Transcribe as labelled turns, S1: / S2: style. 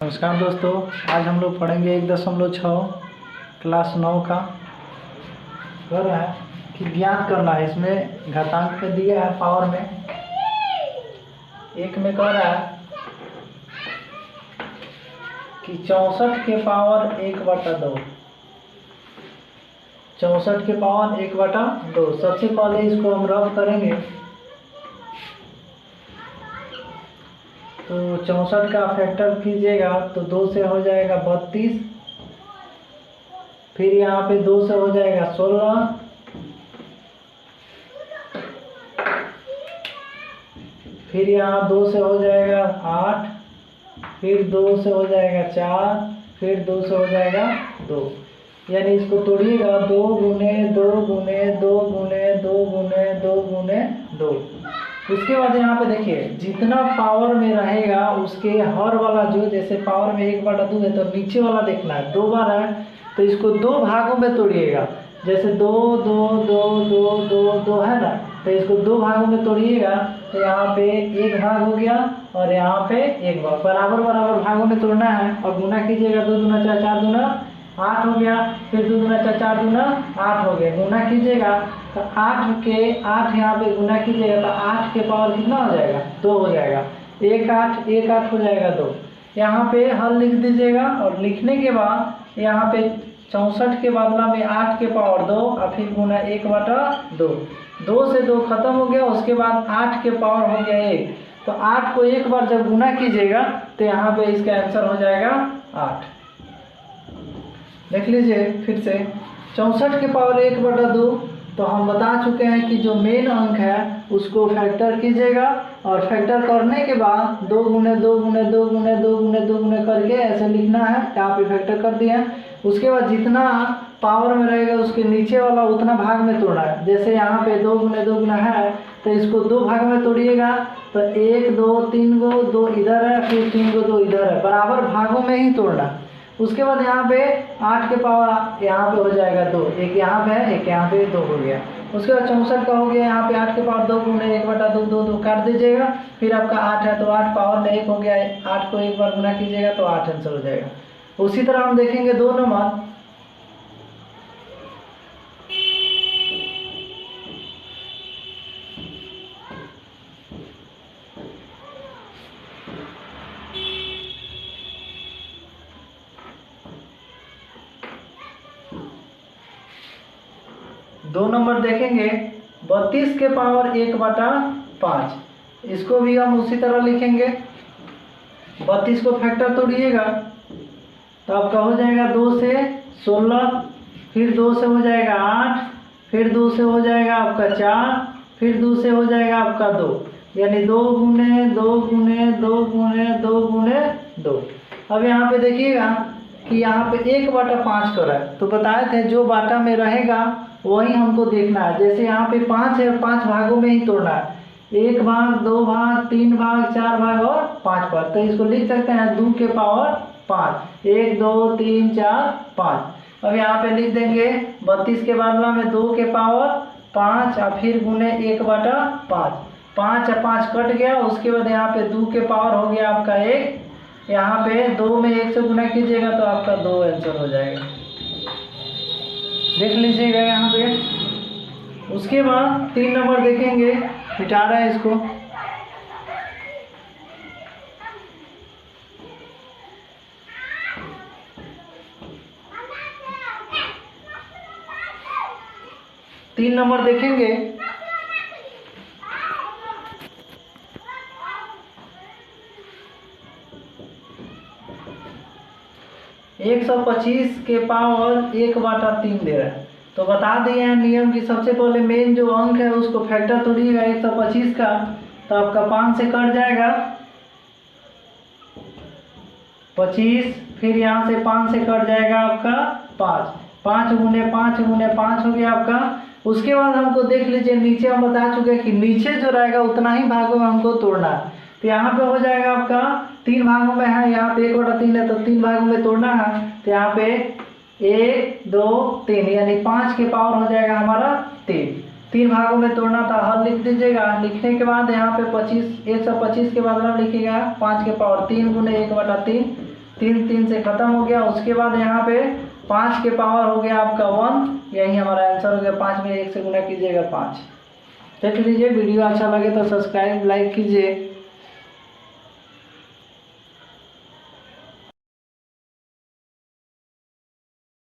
S1: नमस्कार दोस्तों, आज हम लोग पढ़ेंगे 1.6 क्लास 9 का कर रहा है कि ज्ञात करना है। इसमें घातांक में दिया है पावर में। एक में कह रहा है कि 64 के पावर 1/2। 64 के पावर 1/2। सबसे पहले इसको हम रब करेंगे तो 64 का फैक्टर कीजिएगा तो 2 से हो जाएगा 32, फिर यहाँ पे 2 से हो जाएगा 16, फिर यहाँ 2 से हो जाएगा 8, फिर 2 से हो जाएगा 4, फिर 2 से हो जाएगा 2। यानी इसको तोड़िएगा 2 गुने 2 गुने 2 गुने 2 गुने 2 गुने 2। उसके बाद यहाँ पे देखिए जितना पावर में रहेगा उसके हर वाला जो, जैसे पावर में 1/2 है तो नीचे वाला देखना है, 2 बार है तो इसको 2 भागों में तोड़िएगा। जैसे 2 2 2 2 2 2 है ना, तो इसको 2 भागों में तोड़िएगा तो यहाँ पे 1 भाग हो गया और यहाँ पे 1 भाग। बराबर बराबर भागों में तोड़ना है और गुना कीजिएगा। 2 दूना 4, 4 दूना 8 हो गया, फिर 2 दूना 4, 4 दूना 8 हो गया। गुना कीजिएगा तो 8 के 8 यहाँ पे गुना कीजिएगा तो 8 के पावर कितना हो जाएगा? 2 हो जाएगा। 1 8 1 8 हो जाएगा 2। यहाँ पे हल लिख दीजिएगा और लिखने के बाद यहाँ पे 64 के बदला में 8 के पावर 2 और फिर गुना 1/2। 2 से 2 खत्म हो गया। उसके बाद 8 के पावर हो गया 1, तो 8 को एक बार जब गुना कीजिएगा तो यहाँ पे इसका आंसर हो जाएगा 8। देख लीजिए फिर से 64 के पावर 1/2। तो हम बता चुके हैं कि जो मेन अंक है उसको फैक्टर कीजिएगा और फैक्टर करने के बाद 2 गुने 2 गुने 2 गुने 2 गुने 2 गुने करके ऐसे लिखना है। यहाँ पे फैक्टर कर दिया। उसके बाद जितना पावर में रहेगा उसके नीचे वाला उतना भाग में तोड़ना है। जैसे यहाँ पे 2 गुने 2 गुना है तो इसको 2 भाग में तोड़िएगा तो 1 2 3 गो 2 इधर है, फिर 3 गो 2 इधर है, बराबर भागों में ही तोड़ना। उसके बाद यहाँ पे 8 के पावर यहाँ पे हो जाएगा 2, एक यहाँ पे है, एक यहाँ पे 2 हो गया। उसके बाद 64 का हो गया। यहाँ पे 8 के पावर 2 गुने 1/2 2 2 काट दीजिएगा, फिर आपका 8 है तो 8 पावर में 1 हो गया। 8 को एक बार गुना कीजिएगा तो 8 आंसर हो जाएगा। उसी तरह हम देखेंगे 2 नंबर। दो नंबर देखेंगे 32 के पावर 1/5। इसको भी हम उसी तरह लिखेंगे। 32 को फैक्टर तोड़िएगा तो आपका हो जाएगा 2 से 16, फिर 2 से हो जाएगा 8, फिर 2 से हो जाएगा आपका 4, फिर 2 से हो जाएगा आपका 2। यानी 2 गुने 2 गुने 2 गुने 2 गुने 2। अब यहाँ पे देखिएगा कि यहाँ पे 1/5 कर रहा है तो बताए थे जो बाटा में रहेगा वही हमको देखना है। जैसे यहाँ पे 5 है, 5 भागों में ही तोड़ना है। 1 भाग 2 भाग 3 भाग 4 भाग और 5 भाग। तो इसको लिख सकते हैं 2 के पावर 5, 1 2 3 4 5। अब यहाँ पे लिख देंगे 32 के बदला में 2 के पावर 5 और फिर गुने 1/5। 5 और 5 कट गया। उसके बाद यहाँ पे 2 के पावर हो गया आपका 1। यहाँ पे 2 में 1 से गुना कीजिएगा तो आपका 2 आंसर हो जाएगा। देख लीजिएगा यहाँ पे। उसके बाद 3 नंबर देखेंगे, मिटा रहा है इसको। तीन नंबर देखेंगे 125 के पावर 1/3 दे रहा है। तो बता दिए हैं नियम की सबसे पहले मेन जो अंक है उसको फैक्टर तोड़िएगा 125 का तो आपका 5 से कट जाएगा 25, फिर यहाँ से 5 से कट जाएगा आपका 5। 5 गुने 5 गुने 5 हो गया आपका। उसके बाद हमको देख लीजिए नीचे हम बता चुके हैं कि नीचे जो रहेगा उतना ही भागों में हमको तोड़ना है। तो यहाँ पे हो जाएगा आपका 3 भागों में है, यहाँ पे 1/3 है तो 3 भागों में तोड़ना है। तो यहाँ पे 1 2 3 यानी 5 के पावर हो जाएगा हमारा 3 भागों में तोड़ना था। हल लिख दीजिएगा। लिखने के बाद यहाँ पे 125 के बदला लिखिएगा 5 के पावर 3 गुने 1/3 3 3 से ख़त्म हो गया। उसके बाद यहाँ पे 5 के पावर हो गया आपका 1, यही हमारा आंसर हो गया। 5 में 1 से गुना कीजिएगा 5। देख लीजिए, वीडियो अच्छा लगे तो सब्सक्राइब लाइक कीजिए।